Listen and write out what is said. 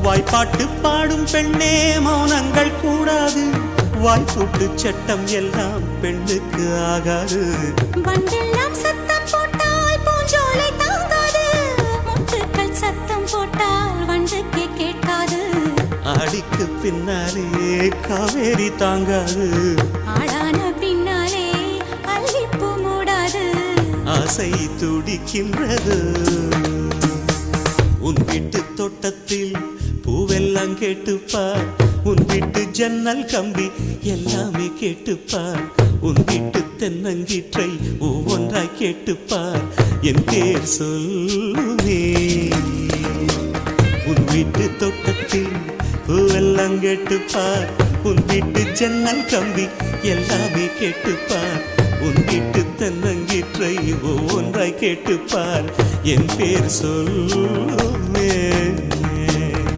வாய்ப்பாட்டு பாடும் பெண்ணே மௌனங்கள் கூடாது, வாய்ப்பூட்டு சட்டம் எல்லாம் பெண்ணுக்கு ஆகாது. வண்டெல்லாம் சத்தம் போட்டால் பூஞ்சோலை தாங்காது, முத்துக்கள் சத்தம் போட்டால் வண்டுக்கே கேட்காது. ஆடிக்கு பின்னாலே காவேரி தாங்காது, ஆடான பின்னாலே அல்லிப்பூ மூடாது. ஆசை துடிக்கின்றது. உன் வீட்டு தோட்டத்தில் பூவெல்லாம் கேட்டுப்பார், உன் வீட்டு ஜன்னல் கம்பி எல்லாமே கேட்டுப்பார், உன் வீட்டு தென்னங்கீற்றை ஒவ்வொன்றாய் கேட்டுப்பார், என் பேர் சொல்லுமே. உன் வீட்டு தோட்டத்தில் பூவெல்லாம் கேட்டுப்பார், உன் வீட்டு ஜன்னல் கம்பி எல்லாமே கேட்டுப்பார், உன் வீட்டு தென்னங்கீற்றை ஒவ்வொன்றாய் கேட்டுப்பார், என் பேர் சொல்லுமே.